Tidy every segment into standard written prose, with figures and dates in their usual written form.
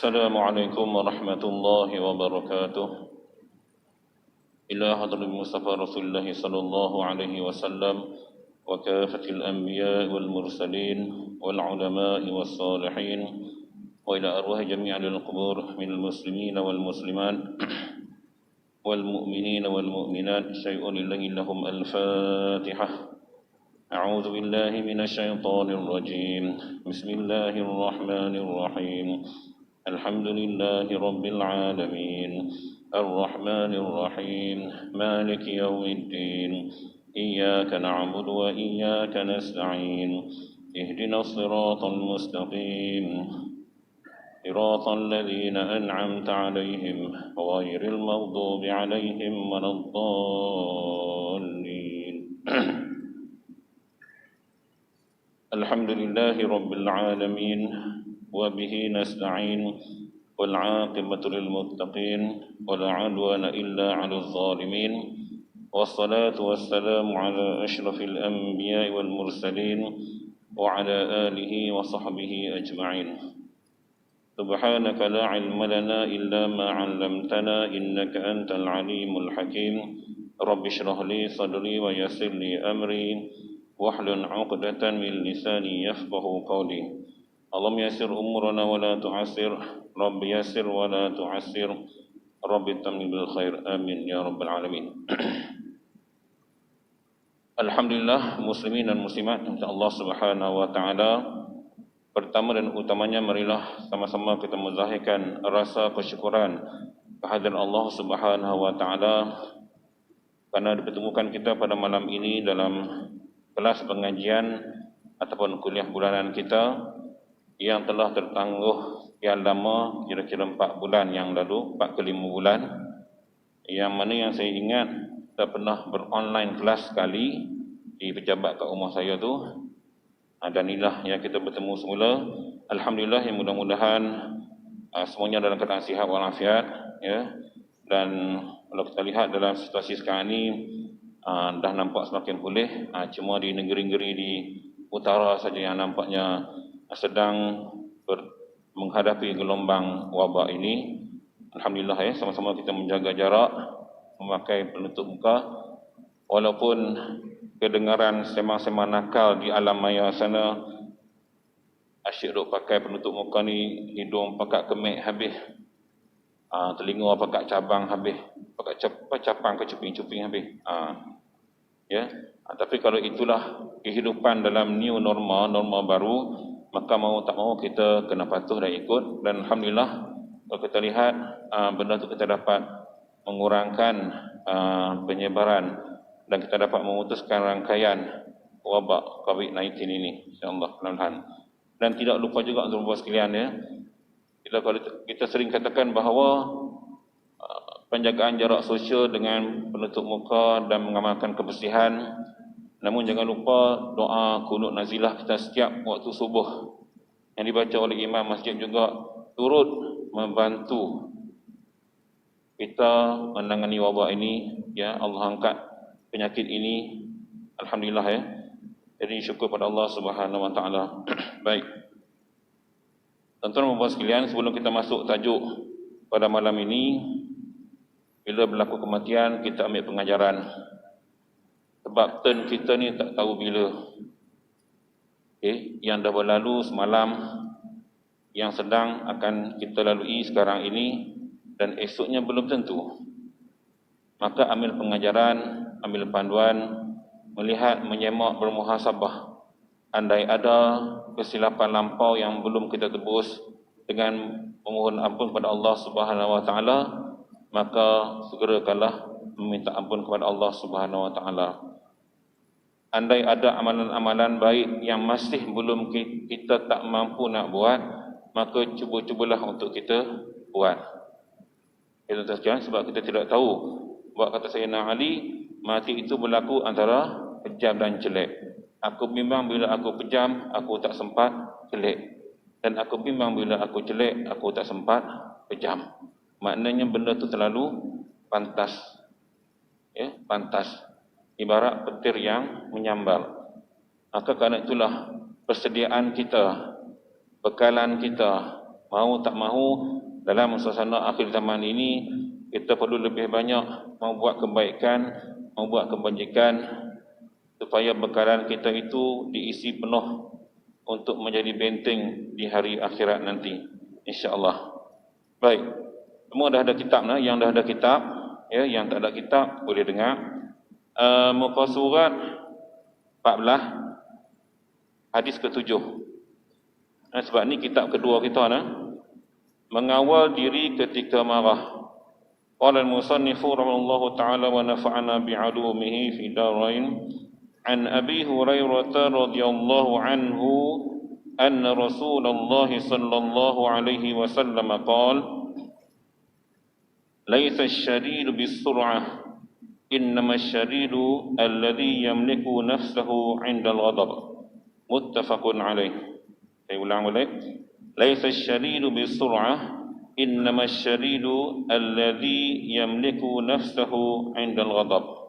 السلام عليكم ورحمة الله وبركاته. إلى حضرة المصطفى رسول الله صلى الله عليه وسلم وكافة الأنبياء والمرسلين والعلماء والصالحين وإلى أرواح جميع القبور من المسلمين والمسلمات والمؤمنين والمؤمنات شيء لله لهم الفاتحة. أعوذ بالله من الشيطان الرجيم. بسم الله الرحمن الرحيم. الحمد لله رب العالمين الرحمن الرحيم مالك يوم الدين إياك نعبد وإياك نستعين اهدنا الصراط المستقيم صراط الذين أنعمت عليهم غير المغضوب عليهم ولا الضالين. الحمد لله رب العالمين وبه نستعين والعاقبة للمتقين ولا عدوان إلا على الظالمين والصلاة والسلام على أشرف الأنبياء والمرسلين وعلى آله وصحبه أجمعين. سبحانك لا علم لنا إلا ما علمتنا إنك أنت العليم الحكيم. رب اشرح لي صدري ويسر لي أمري واحلل عقدة من لساني يفقه قولي. اللهم يسر أمورنا ولا تعسر. رب يسر ولا تعسر. رب تمم بالخير. آمين يا رب العالمين. Alhamdulillah, muslimin dan muslimat insya Allah subhanahu wa ta'ala. Pertama dan utamanya marilah sama-sama kita menzahirkan rasa kesyukuran kehadiran Allah subhanahu wa ta'ala karena dipertemukan kita pada malam ini dalam kelas pengajian ataupun kuliah bulanan kita yang telah tertangguh sekian lama, kira-kira 4 bulan yang lalu, 4 ke 5 bulan, yang mana yang saya ingat kita pernah beronline kelas sekali di pejabat kat rumah saya tu, dan inilah yang kita bertemu semula. Alhamdulillah, yang mudah-mudahan semuanya dalam keadaan sihat walafiat, ya. Dan kalau kita lihat dalam situasi sekarang ni dah nampak semakin pulih, cuma di negeri-negeri di utara saja yang nampaknya sedang menghadapi gelombang wabak ini. Alhamdulillah, ya, sama-sama kita menjaga jarak, memakai penutup muka, walaupun kedengaran semang-semang nakal di alam maya sana, asyik duk pakai penutup muka ni, hidung pakai kemik habis, telinga pakai cabang habis, pakai capang ke cuping-cuping habis, ya. Tapi kalau itulah kehidupan dalam new normal, normal baru, maka mau tak mau kita kena patuh dan ikut. Dan Alhamdulillah, kalau kita lihat benda tu kita dapat mengurangkan penyebaran dan kita dapat memutuskan rangkaian wabak COVID-19 ini, insyaAllah pelan-pelan. Dan tidak lupa juga untuk bapak sekalian, ya, kita sering katakan bahawa penjagaan jarak sosial dengan penutup muka dan mengamalkan kebersihan. Namun jangan lupa doa kunut nazilah kita setiap waktu subuh yang dibaca oleh imam masjid juga turut membantu kita menangani wabak ini, ya. Allah angkat penyakit ini, alhamdulillah, ya. Jadi syukur pada Allah Subhanahu wa taala. Baik. Tuan-tuan dan puan sekalian, sebelum kita masuk tajuk pada malam ini, bila berlaku kematian kita ambil pengajaran. Sebab turn kita ni tak tahu bila. Yang dah berlalu semalam, yang sedang akan kita lalui sekarang ini, dan esoknya belum tentu. Maka ambil pengajaran, ambil panduan, melihat, menyemak, bermuhasabah. Andai ada kesilapan lampau yang belum kita tebus, dengan memohon ampun kepada Allah Subhanahu wa taala, maka segerakanlah meminta ampun kepada Allah Subhanahu wa taala. Andai ada amalan-amalan baik yang masih belum kita tak mampu nak buat, maka cubalah untuk kita buat. Itu sekalian, sebab kita tidak tahu. Buat kata Sayyidina Ali, mati itu berlaku antara pejam dan jelek. Aku bimbang bila aku pejam, aku tak sempat jelek. Dan aku bimbang bila aku jelek, aku tak sempat pejam. Maknanya benda tu terlalu pantas, ya, pantas. Ibarat petir yang menyambal. Maka kerana itulah persediaan kita, bekalan kita, mau tak mau dalam suasana akhir zaman ini, kita perlu lebih banyak membuat kebaikan, membuat kebajikan, supaya bekalan kita itu diisi penuh untuk menjadi benteng di hari akhirat nanti, insya-Allah. Baik, semua dah ada kitab nah, yang dah ada kitab, ya, yang tak ada kitab boleh dengar. Muka surat 14, hadis ke-7. Sebab ni kitab kedua kita nah. Mengawal diri ketika marah. Qala al-musannifu rahimahullahu ta'ala wa nafa'ana bi'alumihi fi darain. An Abi Hurairah radhiyallahu anhu anna Rasulullah sallallahu alaihi wasallam qala: "Laisa asy-syadidu bis-sur'ah, innama asy-syadidu alladhi yamliku nafsahu 'inda al-ghadab." Muttafaqun alaih. Saya ulang balik. Laisa asy-syadidu bis-sur'ah, innama asy-syadidu alladhi yamliku nafsahu 'inda al-ghadab.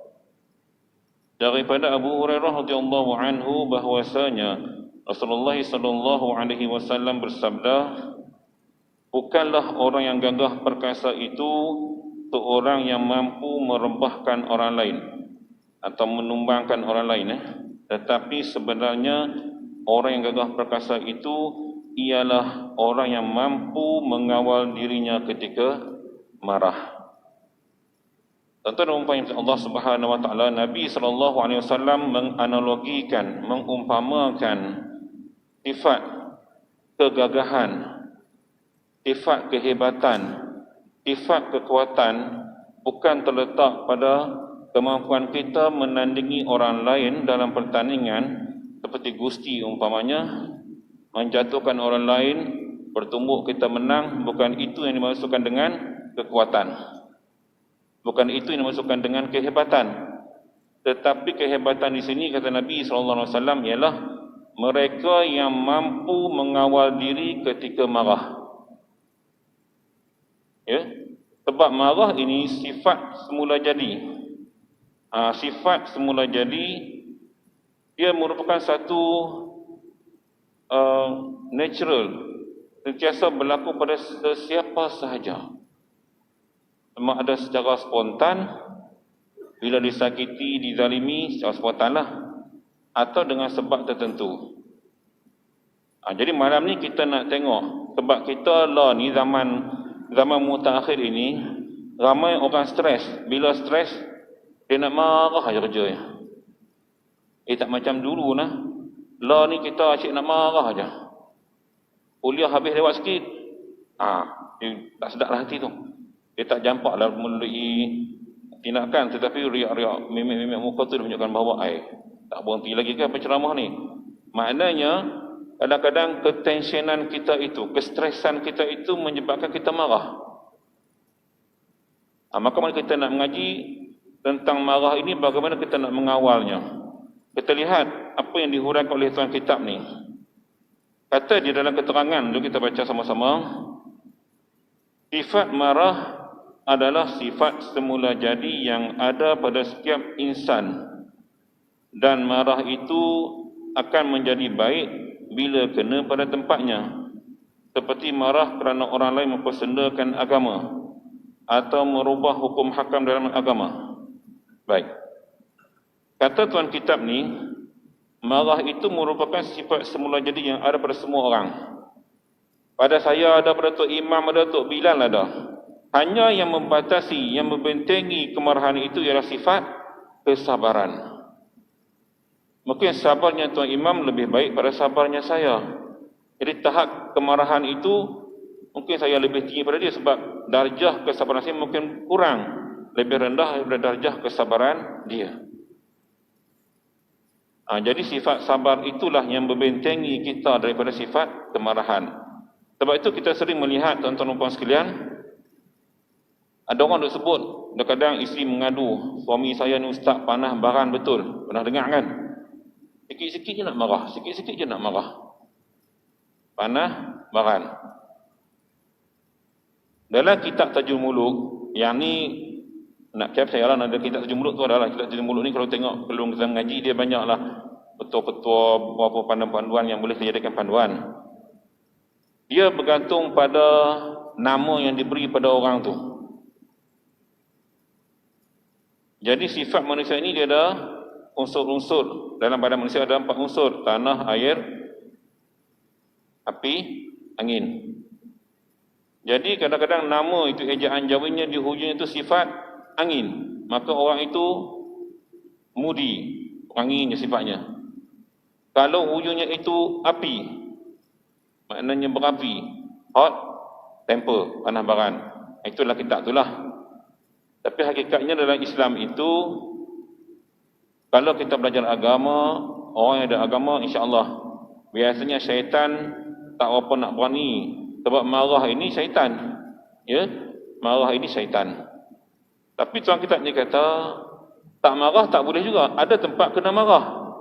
Daripada Abu Hurairah radhiyallahu anhu bahwasanya Rasulullah sallallahu alaihi wasallam bersabda, bukanlah orang yang gagah perkasa itu seorang yang mampu merempahkan orang lain atau menumbangkan orang lain, tetapi sebenarnya orang yang gagah perkasa itu ialah orang yang mampu mengawal dirinya ketika marah. Tuan-tuan dan Allah Subhanahu wa taala, Nabi sallallahu alaihi wasallam menganalogikan, mengumpamakan sifat kegagahan, sifat kehebatan, sifat kekuatan bukan terletak pada kemampuan kita menandingi orang lain dalam pertandingan seperti gusti umpamanya, menjatuhkan orang lain, bertumbuk kita menang. Bukan itu yang dimaksudkan dengan kekuatan. Bukan itu yang dimaksudkan dengan kehebatan. Tetapi kehebatan di sini, kata Nabi SAW, ialah mereka yang mampu mengawal diri ketika marah. Ya? Sebab marah ini sifat semula jadi. Sifat semula jadi, dia merupakan satu natural, sentiasa berlaku pada sesiapa sahaja. Memang ada secara spontan, bila disakiti, dizalimi secara spontan lah, atau dengan sebab tertentu. Jadi malam ni kita nak tengok, sebab kita lah ni zaman mutakhir ini, ramai orang stres. Bila stres, dia nak marah aja kerja. Tak macam dulu nah. Lah ni kita asyik nak marah aja. Kuliah habis lewat sikit, dia tak sedap lah hati tu. Dia tak jampak lah melalui tindakan, tetapi riak-riak, mimik-mimik muka tu dia menunjukkan bahawa tak berhenti lagi ke penceramah ni. Maknanya kadang-kadang ketensionan kita itu, kestresan kita itu menyebabkan kita marah. Maka mari kita nak mengaji tentang marah ini, bagaimana kita nak mengawalnya. Kita lihat apa yang dihuraikan oleh tuan kitab ni. Kata di dalam keterangan, dulu kita baca sama-sama, sifat marah adalah sifat semula jadi yang ada pada setiap insan, dan marah itu akan menjadi baik bila kena pada tempatnya, seperti marah kerana orang lain mempersendakan agama atau merubah hukum hakam dalam agama. Baik, kata tuan kitab ni, marah itu merupakan sifat semula jadi yang ada pada semua orang. Pada saya ada, pada Tok Imam ada, Tok Bilal ada. Hanya yang membatasi, yang membentengi kemarahan itu ialah sifat kesabaran. Mungkin sabarnya Tuan Imam lebih baik pada sabarnya saya. Jadi tahap kemarahan itu mungkin saya lebih tinggi pada dia, sebab darjah kesabaran saya mungkin kurang, lebih rendah daripada darjah kesabaran dia. Jadi sifat sabar itulah yang membentengi kita daripada sifat kemarahan. Sebab itu kita sering melihat, tuan-tuan dan puan sekalian, ada orang duk sebut, kadang-kadang isteri mengadu, suami saya ni ustaz panah baran betul. Pernah dengar kan? Sikit-sikit je nak marah, sikit-sikit je nak marah. Panah baran. Dalam kitab Tajul Muluk, yang ni nak cap saya lah, ada kitab Tajul Muluk tu adalah kitab Tajul Muluk ni, kalau tengok peluang kita mengaji, dia banyaklah petua-petua, beberapa panduan-panduan yang boleh dijadikan panduan. Dia bergantung pada nama yang diberi pada orang tu. Jadi sifat manusia ini dia ada unsur-unsur. Dalam badan manusia ada 4 unsur: tanah, air, api, angin. Jadi kadang-kadang nama itu ejaan Jawanya di hujung itu sifat angin, maka orang itu mudi, angin sifatnya. Kalau hujungnya itu api, maknanya berapi, hot temper, panas baran. Itulah kitab itulah. Tapi hakikatnya dalam Islam itu, kalau kita belajar agama, orang yang ada agama, insya-Allah biasanya syaitan tak apa nak berani. Sebab marah ini syaitan. Ya, marah ini syaitan. Tapi tuan kitab ni kata, tak marah tak boleh juga. Ada tempat kena marah.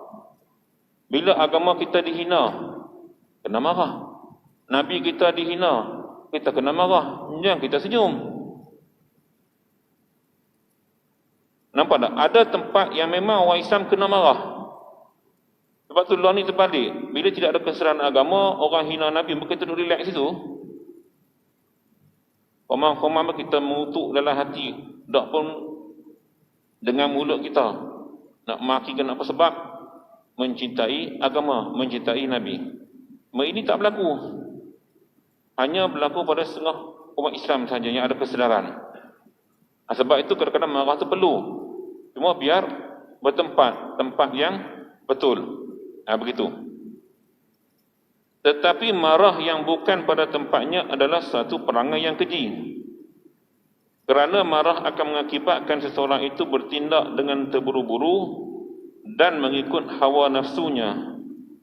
Bila agama kita dihina, kena marah. Nabi kita dihina, kita kena marah. Jangan kita senyum. Nampak tak? Ada tempat yang memang orang Islam kena marah. Sebab tu law ni terbalik. Bila tidak ada kesedaran agama, orang hina Nabi, maka kita duduk relax situ. Komang-komang kita mengutuk dalam hati, tak pun dengan mulut kita nak makikan apa sebab mencintai agama, mencintai Nabi. Ini tak berlaku. Hanya berlaku pada setengah umat Islam sahaja yang ada kesedaran. Sebab itu kadang-kadang marah itu perlu. Cuma biar bertempat, tempat yang betul. Begitu. Tetapi marah yang bukan pada tempatnya adalah satu perangai yang keji. Kerana marah akan mengakibatkan seseorang itu bertindak dengan terburu-buru dan mengikut hawa nafsunya,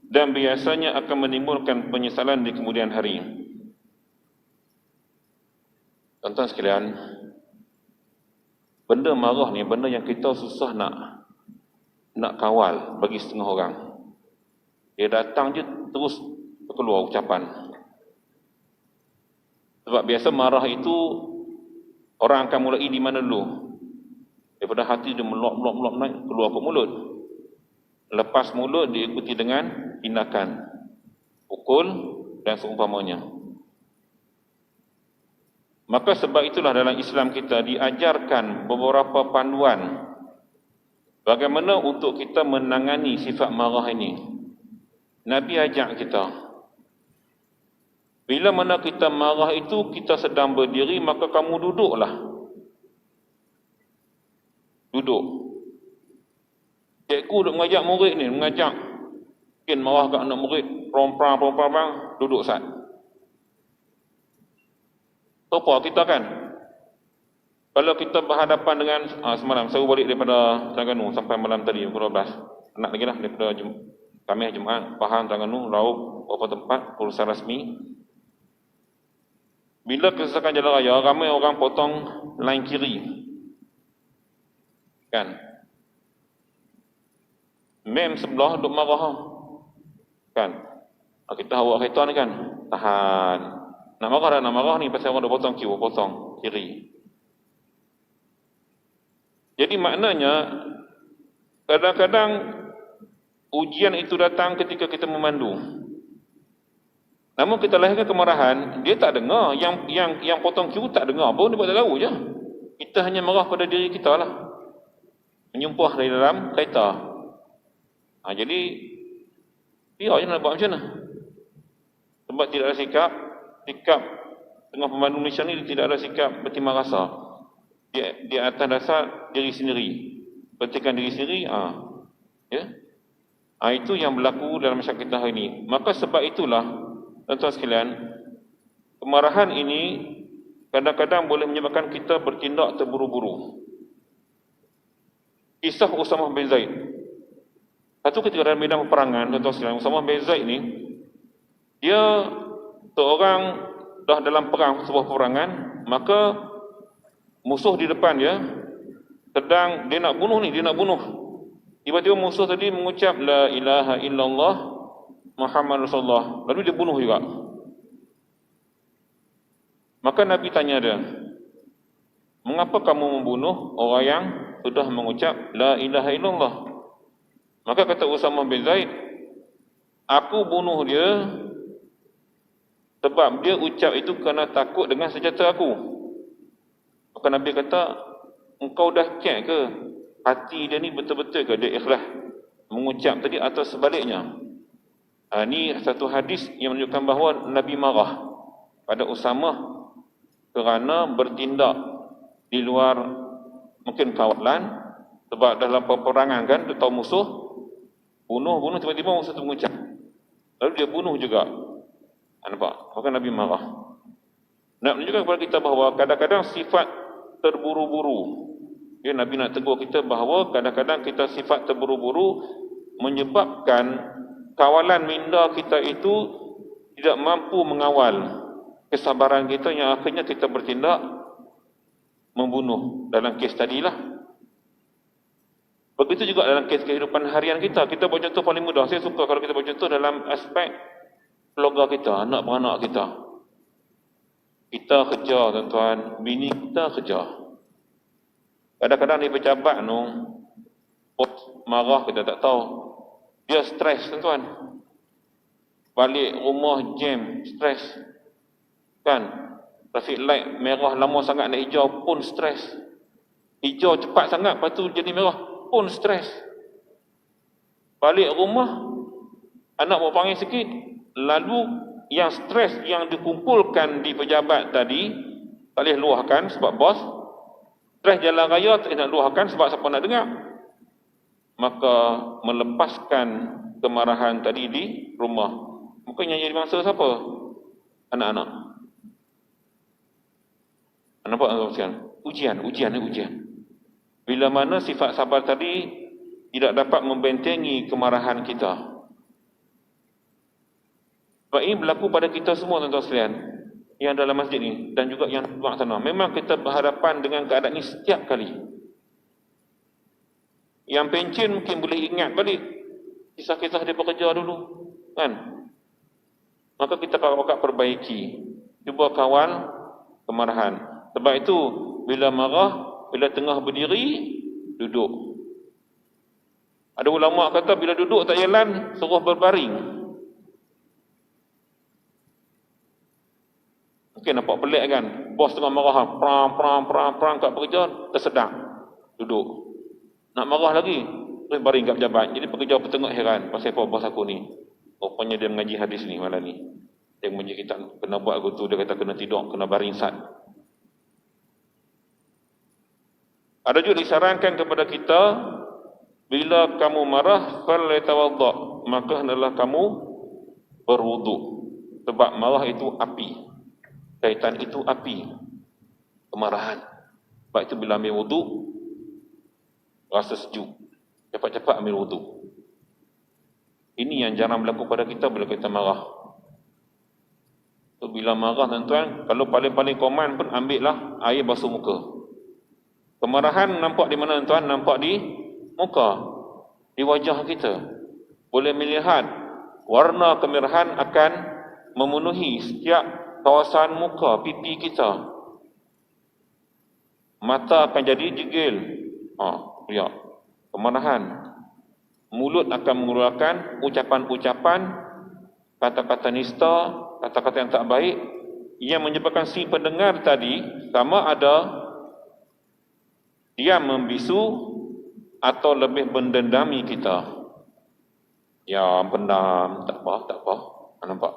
dan biasanya akan menimbulkan penyesalan di kemudian hari. Tuan-tuan sekalian, benda marah ni benda yang kita susah nak kawal bagi setengah orang. Dia datang je terus keluar ucapan. Sebab biasa marah itu orang akan mulai di mana dulu? Daripada hati dia melok naik keluar ke mulut. Lepas mulut diikuti dengan tindakan, pukul dan seumpamanya. Maka sebab itulah dalam Islam kita diajarkan beberapa panduan bagaimana untuk kita menangani sifat marah ini. Nabi ajak kita, bila mana kita marah itu, kita sedang berdiri, maka kamu duduklah. Duduk. Cikgu duk mengajak murid ni, mengajak. Mungkin marah kat anak murid, perempuan, duduk sat. Apa kita kan? Kalau kita berhadapan dengan, semalam saya balik daripada Terengganu sampai malam tadi, pukul 12. Nak lagi lah, daripada Khamis Jumaat, Pahang, Terengganu, Raub, beberapa tempat, urusan rasmi. Bila kesesakan jalan raya, ramai orang potong line kiri. Kan? Mem sebelah duk marah. Kan? Kita awak kereta ni kan? Tahan. Nak marah ni pasal orang duk potong kiri. Jadi maknanya, kadang-kadang ujian itu datang ketika kita memandu. Namun kita lahirkan kemarahan, dia tak dengar. Yang potong kiri tak dengar pun, dia buat tak tahu je. Kita hanya marah pada diri kita lah. Menyumpah dari dalam kereta. Jadi, dia je nak buat macam mana? Sebab tidak ada sikap tengah pemandu Malaysia ni tidak ada sikap bertimbang rasa. Di atas dasar diri sendiri. Pentingkan diri sendiri, ya. Itu yang berlaku dalam masyarakat kita hari ini. Maka sebab itulah, tuan-tuan sekalian, kemarahan ini kadang-kadang boleh menyebabkan kita bertindak terburu-buru. Kisah Usamah bin Zaid. Satu ketika dalam medan peperangan, tuan-tuan sekalian, Usamah bin Zaid ni, dia seorang dah dalam perang, sebuah peperangan, maka musuh di depan dia, sedang dia nak bunuh. Tiba-tiba musuh tadi mengucap La ilaha illallah Muhammad Rasulullah. Lalu dia bunuh juga. Maka Nabi tanya dia, mengapa kamu membunuh orang yang sudah mengucap La ilaha illallah? Maka kata Usamah bin Zaid, aku bunuh dia Sebab dia ucap itu kerana takut dengan senjata aku. Maka Nabi kata, engkau dah cek ke hati dia ni betul-betul ke dia ikhlas mengucap tadi atau sebaliknya? Ini satu hadis yang menunjukkan bahawa Nabi marah pada Usamah kerana bertindak di luar mungkin kawalan, sebab dalam peperangan kan dia tahu musuh, bunuh tiba-tiba musuh tu mengucap, lalu dia bunuh juga. Nampak? Maka Nabi marah. Nak menunjukkan kepada kita bahawa kadang-kadang sifat terburu-buru, Nabi nak tegur kita bahawa kadang-kadang kita sifat terburu-buru menyebabkan kawalan minda kita itu tidak mampu mengawal kesabaran kita, yang akhirnya kita bertindak membunuh dalam kes tadilah. Begitu juga dalam kes kehidupan harian kita. Kita buat contoh paling mudah. Saya suka kalau kita buat contoh dalam aspek keluarga kita, anak beranak kita. Kita kerja, tuan-tuan, bini kita kerja. Kadang-kadang dia pejabat bos marah kita tak tahu. Dia stres, tuan-tuan. Balik rumah jam, stres. Kan? Traffic light merah lama sangat nak hijau pun stres. Hijau cepat sangat, lepas tu jadi merah pun stres. Balik rumah, anak mau panggil sikit, lalu yang stres yang dikumpulkan di pejabat tadi tak boleh luahkan sebab bos, stres jalan raya tak nak luahkan sebab siapa nak dengar, maka melepaskan kemarahan tadi di rumah. Mungkin yang jadi mangsa siapa? Anak-anak. Nampak tuan-tuan? Ujian. Bila mana sifat sabar tadi tidak dapat membentengi kemarahan kita. Sebab ini berlaku pada kita semua, tuan-tuan sekalian, yang dalam masjid ni dan juga yang luar sana. Memang kita berhadapan dengan keadaan ini setiap kali. Yang pencen mungkin boleh ingat balik kisah-kisah dia bekerja dulu, kan? Maka kita kakak perbaiki, cuba kawal kemarahan. Sebab itu bila marah, bila tengah berdiri, duduk. Ada ulama kata bila duduk tak jalan, suruh berbaring. Mungkin nampak pelik kan, bos tengah marah, perang kat pekerja, tersedak, duduk. Nak marah lagi, terus baring kat pejabat. Jadi pekerja petengok heran, pasal apa bos aku ni? Rupanya dia mengaji hadis ni malam ni. Dia mengaji kita kena buat gitu, dia kata kena tidur, kena baring sat. Ada juga disarankan kepada kita, bila kamu marah, falyatawadda, maka hendaklah kamu berwuduk. Sebab marah itu api. Syaitan itu api, kemarahan. Sebab itu bila ambil wuduk, rasa sejuk, cepat-cepat ambil wuduk. Ini yang jarang berlaku pada kita bila kita marah. So, bila marah, tuan-tuan, kalau paling-paling koman pun ambillah air basuh muka. Kemarahan nampak di mana, tuan? Nampak di muka, di wajah kita. Boleh melihat warna kemerahan akan memenuhi setiap kawasan muka, pipi kita. Mata akan jadi jegil. Riak. Kemarahan. Mulut akan mengeluarkan ucapan-ucapan, kata-kata nista, kata-kata yang tak baik, yang menyebabkan si pendengar tadi sama ada dia membisu atau lebih mendendami kita. Ya, pendam, tak apa. Nampak?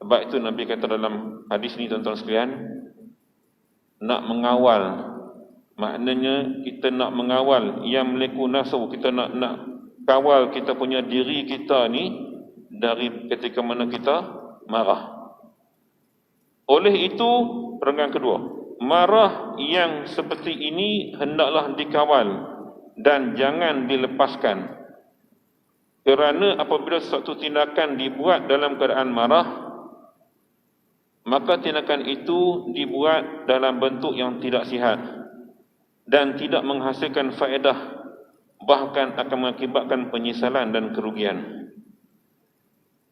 Sebab itu Nabi kata dalam hadis ni, tuan-tuan sekalian, nak mengawal, maknanya kita nak mengawal yang meleku nafsu, kita nak kawal kita punya diri kita ni dari ketika mana kita marah. Oleh itu, perenggan kedua, marah yang seperti ini hendaklah dikawal dan jangan dilepaskan. Kerana apabila suatu tindakan dibuat dalam keadaan marah, maka tindakan itu dibuat dalam bentuk yang tidak sihat dan tidak menghasilkan faedah, bahkan akan mengakibatkan penyesalan dan kerugian.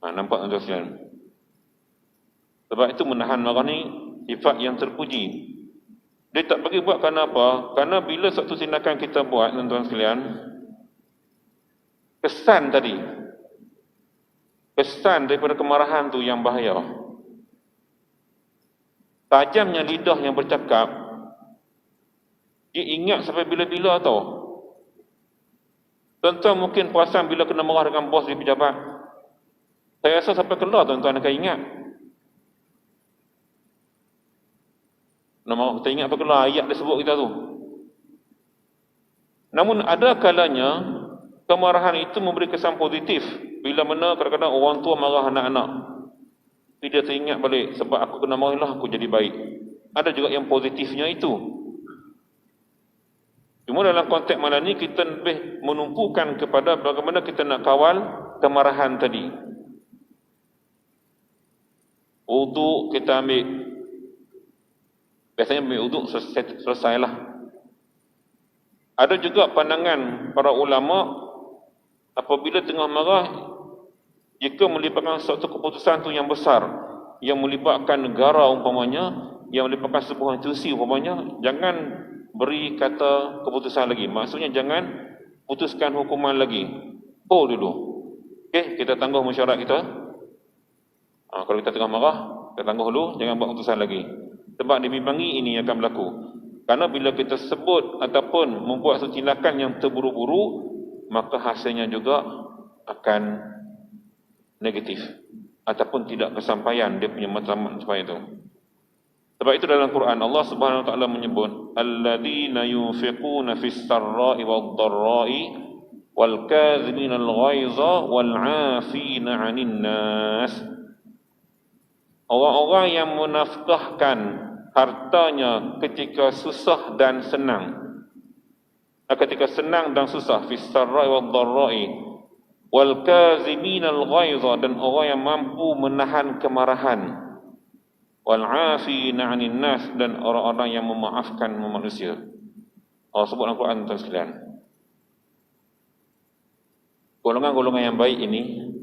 Nampak tuan-tuan sekalian? Sebab itu menahan marah ni sifat yang terpuji. Dia tak bagi buat kerana apa? Kerana bila suatu tindakan kita buat, tuan-tuan sekalian, kesan tadi Kesan daripada kemarahan tu yang bahaya. Tajamnya lidah yang bercakap, dia ingat sampai bila-bila tau. Tuan-tuan mungkin perasan bila kena marah dengan bos di pejabat. Saya rasa sampai keluar tuan-tuan akan ingat. Nama kita ingat apa keluar ayat dia sebut kita tu. Namun ada kalanya kemarahan itu memberi kesan positif. Bila mana kadang-kadang orang tua marah anak-anak, tapi dia teringat balik, sebab aku kena marah aku jadi baik. Ada juga yang positifnya itu. Cuma dalam konteks malam ni kita lebih menumpukan kepada bagaimana kita nak kawal kemarahan tadi. Uduk kita ambil, biasanya ambil uduk selesailah. Ada juga pandangan para ulama, apabila tengah marah, jika melibatkan suatu keputusan tu yang besar, yang melibatkan negara umpamanya, yang melibatkan sebuah institusi umpamanya, jangan beri kata keputusan lagi. Maksudnya jangan putuskan hukuman lagi. Hold dulu. Okey, kita tangguh mesyuarat kita. Kalau kita tengah marah, kita tangguh dulu, jangan buat keputusan lagi. Sebab dibimbangi ini akan berlaku. Karena bila kita sebut ataupun membuat satu tindakan yang terburu-buru, maka hasilnya juga akan negatif ataupun tidak kesampaian dia punya matlamat sampai itu. Sebab itu dalam Quran Allah Subhanahu wa taala menyebut alladzina yunfiquna fis sarra'i wad dharra'i wal kadhimina al ghaiza wal 'afina 'anil nas. Orang-orang yang menafkahkan hartanya ketika susah dan senang. Ketika senang dan susah, fis sarra'i wad dharra'i wal kaziminal ghaiza, dan orang yang mampu menahan kemarahan, wal 'afina 'anil nas, dan orang-orang yang memaafkan manusia. Allah sebut dalam Quran tuan sekalian. Golongan-golongan yang baik ini,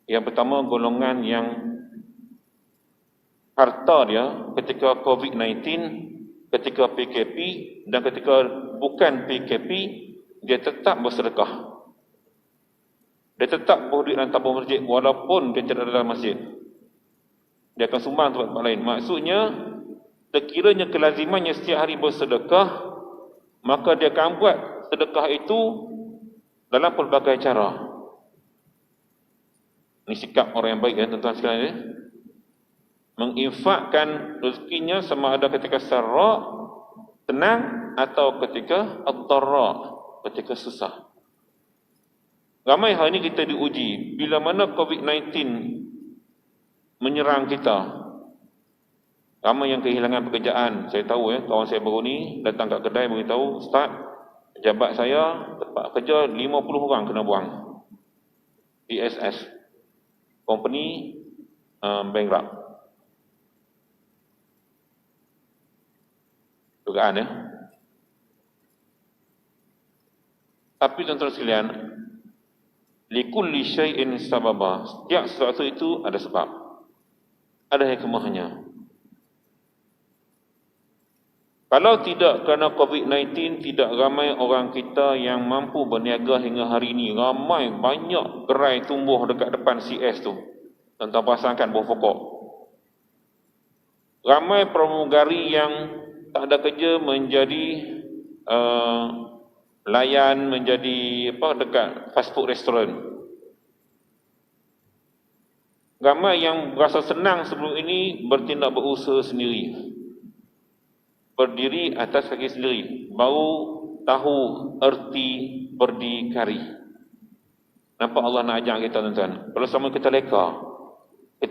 yang pertama golongan yang harta dia ketika COVID-19, ketika PKP, dan ketika bukan PKP, dia tetap bersedekah. Dia tetap berdiri dalam tabung masjid walaupun dia tidak ada dalam masjid. Dia akan sumbang tempat lain. Maksudnya, sekiranya kelazimannya setiap hari bersedekah, maka dia akan buat sedekah itu dalam pelbagai cara. Ini sikap orang yang baik ya tuan-tuan sekalian ya. Menginfakkan rezekinya sama ada ketika sarra, tenang, atau ketika ad-dharra, ketika susah. Ramai hari ini kita diuji. Bila mana COVID-19 menyerang kita, ramai yang kehilangan pekerjaan. Saya tahu ya, kawan saya baru ni datang kat kedai beritahu, Ustaz, pejabat saya tempat kerja 50 orang kena buang. ESS, company bankrupt. Dugaan ya. Tapi tuan-tuan sekalian, likulli syai'in sababa. Setiap sesuatu itu ada sebab, ada hikmahnya. Kalau tidak kerana COVID-19, tidak ramai orang kita yang mampu berniaga hingga hari ini. Ramai, banyak gerai tumbuh dekat depan CS tu. Tuan-tuan perasankan buah pokok. Ramai pramugari yang tak ada kerja menjadi layan, menjadi dekat fast food restaurant. Ramai yang berasa senang sebelum ini bertindak berusaha sendiri, berdiri atas kaki sendiri, baru tahu erti berdikari. Nampak Allah nak ajak kita tuan-tuan. Kalau sama kita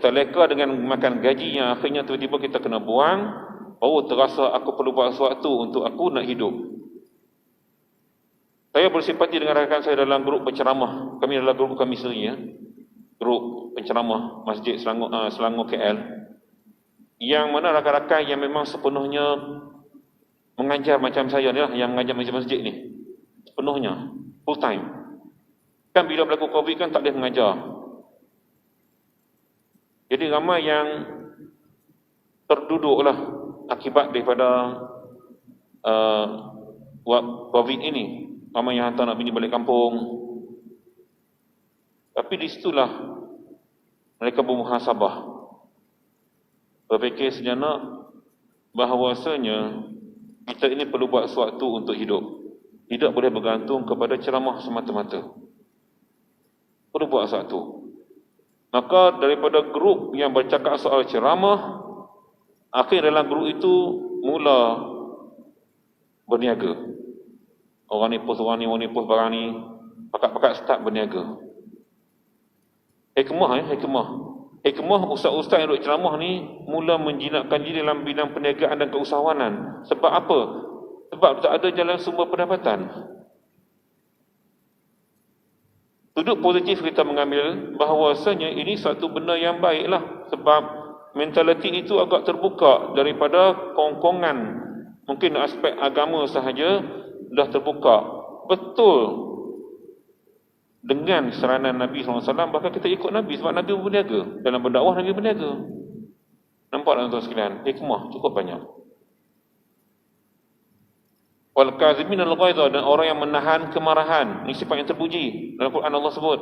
leka dengan makan gaji yang akhirnya tiba-tiba kita kena buang. Oh, terasa aku perlu buat sesuatu untuk aku nak hidup. Saya bersimpati dengan rakan saya dalam grup penceramah. Kami adalah grup kami sendiri ya. Grup penceramah Masjid Selangor KL. Yang mana rakan-rakan yang memang sepenuhnya mengajar macam saya ni lah, yang mengajar masjid ni. Sepenuhnya, full time. Kan bila berlaku COVID kan tak boleh mengajar. Jadi ramai yang terduduklah akibat daripada COVID ini. Ramai yang hantar nak pergi balik kampung. Tapi di situlah mereka bermuhasabah, berfikir sejenak bahawasanya kita ini perlu buat sesuatu untuk hidup. Tidak boleh bergantung kepada ceramah semata-mata. Perlu buat sesuatu. Maka daripada grup yang bercakap soal ceramah, akhir dalam grup itu mula berniaga. Orang ni post, orang ni post barang ni, pakat-pakat start berniaga. Hikmah ustaz-ustaz yang duduk ceramah ni mula menjinakkan diri dalam bidang perniagaan dan keusahawanan. Sebab apa? Sebab tak ada jalan sumber pendapatan. Sudut positif kita mengambil bahawasanya ini satu benda yang baiklah. Sebab mentaliti itu agak terbuka daripada kongkongan. Mungkin aspek agama sahaja dah terbuka. Betul. Dengan seranan Nabi SAW, bahkan kita ikut Nabi sebab Nabi berniaga. Dalam berdakwah Nabi berniaga. Nampak tak tuan sekalian? Hikmah cukup banyak. Wal kazimin al-ghaidha, dan orang yang menahan kemarahan. Ini sifat yang terpuji dalam Quran Allah sebut.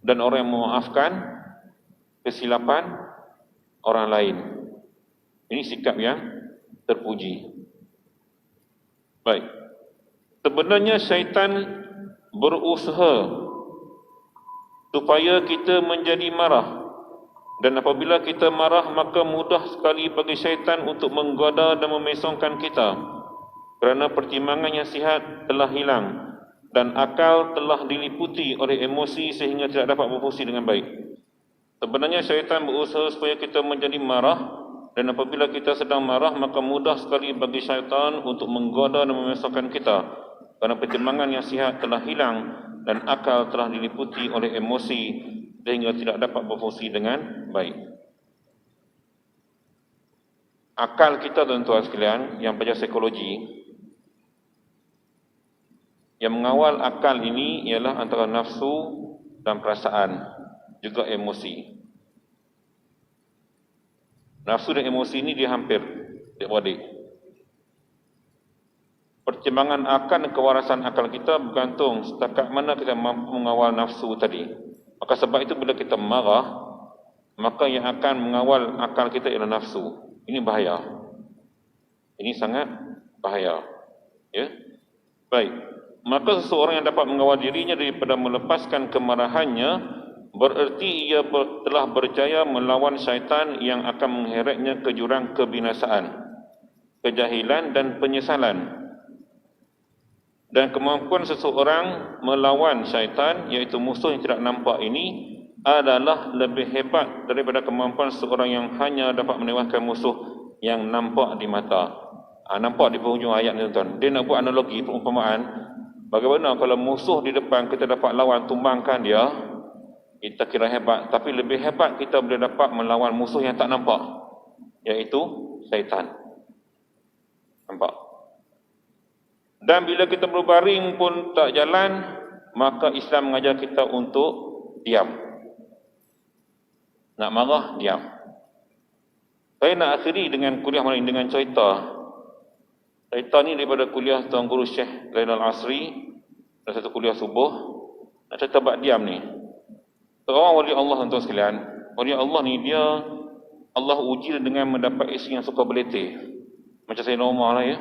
Dan orang yang memaafkan kesilapan orang lain. Ini sikap yang terpuji. Baik. Sebenarnya syaitan berusaha supaya kita menjadi marah, dan apabila kita marah maka mudah sekali bagi syaitan untuk menggoda dan memesongkan kita, kerana pertimbangan yang sihat telah hilang dan akal telah diliputi oleh emosi sehingga tidak dapat berfungsi dengan baik. Sebenarnya syaitan berusaha supaya kita menjadi marah, dan apabila kita sedang marah maka mudah sekali bagi syaitan untuk menggoda dan memesongkan kita, kerana pertimbangan yang sihat telah hilang dan akal telah diliputi oleh emosi sehingga tidak dapat berfungsi dengan baik. Akal kita, tuan-tuan sekalian, yang belajar psikologi, yang mengawal akal ini ialah antara nafsu dan perasaan, juga emosi. Nafsu dan emosi ini dia hampir adik-beradik. Pertimbangan akal dan kewarasan akal kita bergantung setakat mana kita mampu mengawal nafsu tadi. Maka sebab itu bila kita marah, maka yang akan mengawal akal kita ialah nafsu. Ini bahaya. Ini sangat bahaya. Ya? Baik. Maka seseorang yang dapat mengawal dirinya daripada melepaskan kemarahannya, bererti ia telah berjaya melawan syaitan yang akan mengeretnya ke jurang kebinasaan, kejahilan dan penyesalan. Dan kemampuan seseorang melawan syaitan, iaitu musuh yang tidak nampak ini, adalah lebih hebat daripada kemampuan seseorang yang hanya dapat menewaskan musuh yang nampak di mata. Nampak di penghujung ayat ni, tuan. Dia nak buat analogi, perumpamaan. Bagaimana kalau musuh di depan kita dapat lawan, tumbangkan dia, kita kira hebat. Tapi lebih hebat kita boleh dapat melawan musuh yang tak nampak, iaitu syaitan. Nampak? Dan bila kita berbaring pun tak jalan, maka Islam mengajar kita untuk diam. Nak marah, diam. Saya nak akhiri dengan kuliah malam ini dengan cerita. Cerita ni daripada kuliah Tuan Guru Syekh Zainal Asri, dan satu kuliah subuh. Nak cerita bab diam ni. Seorang wali Allah, tuan-tuan sekalian. Wali Allah ni dia, Allah uji dengan mendapat isteri yang suka beletih. Macam saya normal lah ya.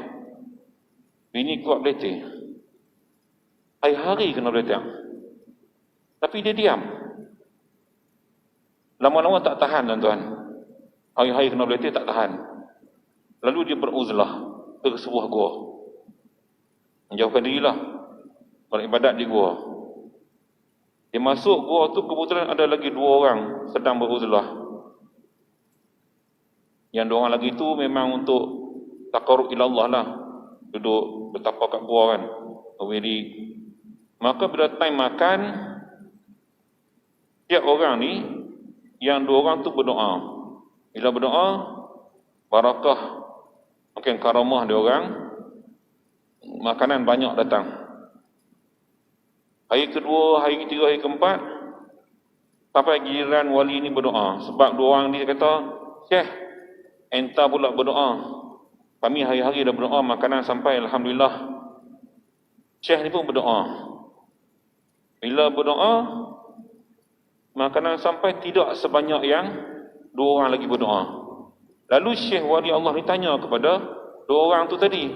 Bini kuat beletih. Hari-hari kena beletih. Tapi dia diam. Lama-lama tak tahan, tuan-tuan. Hari-hari kena beletih tak tahan. Lalu dia beruzlah ke sebuah gua. Menjauhkan dirilah. Beribadat di gua. Dia masuk gua tu, kebetulan ada lagi 2 orang sedang beruzlah. Yang 2 orang lagi tu memang untuk taqarrub ila Allah lah. Duduk bertapa kat gua kan, berwirid. Maka bila time makan, tiap orang ni, yang 2 orang tu berdoa. Bila berdoa, barakah, mungkin karamah dia orang, makanan banyak datang. Hari kedua, hari ketiga, hari keempat, sampai giliran wali ni berdoa. Sebab 2 orang ni kata, Syekh, entah pula berdoa. Kami hari-hari dah berdoa, makanan sampai, Alhamdulillah. Syekh ni pun berdoa. Bila berdoa, makanan sampai tidak sebanyak yang dua orang lagi berdoa. Lalu Syekh Wali Allah ni tanya kepada dua orang tu tadi,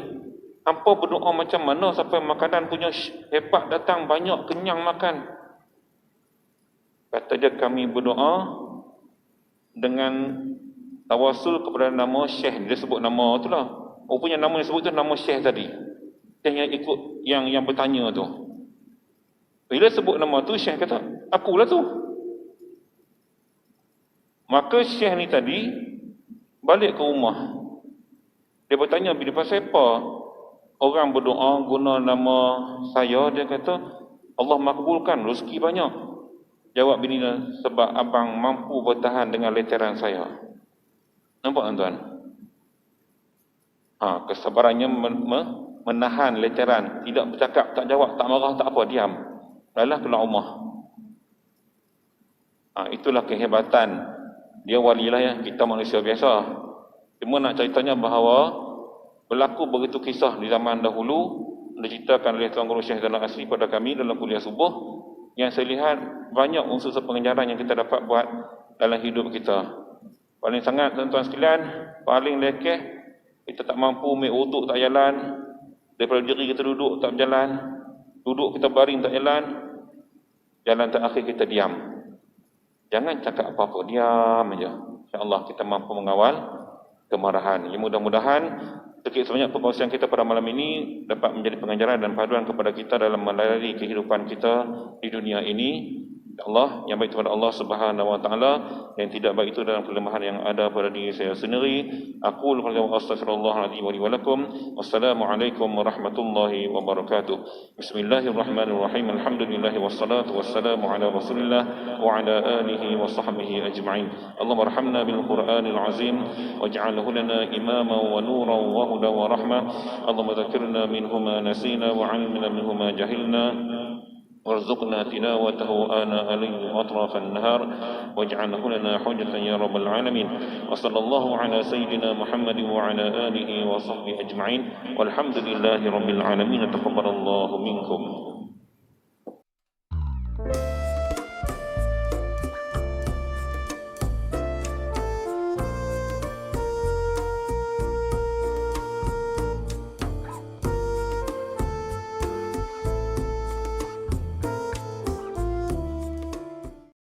hampa berdoa macam mana sampai makanan punya hebat datang banyak, kenyang makan? Kata dia, kami berdoa dengan tawasul kepada nama Syekh. Dia sebut nama tu lah. Rupanya nama yang sebut tu nama Syekh tadi. Syekh yang ikut, yang bertanya tu. Bila sebut nama tu, Syekh kata, akulah tu. Maka Syekh ni tadi balik ke rumah. Dia bertanya, bila pasal apa orang berdoa guna nama saya? Dia kata, Allah makbulkan, rezeki banyak. Jawab bini dia, sebab abang mampu bertahan dengan leteran saya. Nampak tuan-tuan? Kesabarannya menahan leteran, tidak bercakap, tak jawab, tak marah, tak apa, diam. Lalah keluar rumah. Itulah kehebatan. Dia wali lah ya, kita manusia biasa. Cuma nak ceritanya bahawa berlaku begitu kisah di zaman dahulu, diceritakan oleh Tuan Guru Syekh Zainal Asri pada kami dalam kuliah subuh, yang saya lihat banyak unsur pengajaran yang kita dapat buat dalam hidup kita. Paling sangat tuan-tuan sekalian, paling lekeh, kita tak mampu ambil wuduk tak jalan, daripada diri kita duduk tak berjalan, duduk kita baring tak jalan, jalan terakhir kita diam. Jangan cakap apa-apa, diam aja. InsyaAllah kita mampu mengawal kemarahan. Ya, mudah-mudahan sedikit sebanyak perkongsian kita pada malam ini dapat menjadi pengajaran dan panduan kepada kita dalam melalui kehidupan kita di dunia ini. Allah yang baik kepada Allah Subhanahu wa taala, yang tidak baik itu dalam kelemahan yang ada pada diri saya sendiri. Aku astaghfirullahaladzim wa li wa lakum. Wassalamualaikum warahmatullahi wabarakatuh. Bismillahirrahmanirrahim. Alhamdulillahi wassalatu wassalamu ala Rasulillah wa ala alihi wa sahbihi ajma'in. Allahumma arhamna bil Qur'anil azim waj'alhu lana imaman wa nuran wa hudan wa rahmah. Allahumma dzakirna minhu ma nasina wa 'allimna minhu ma jahilna. وارزقنا تلاوته آناء الليل وأطراف النهار واجعله لنا حجة يا رب العالمين. وصلى الله على سيدنا محمد وعلى آله وصحبه أجمعين والحمد لله رب العالمين. تقبل الله منكم.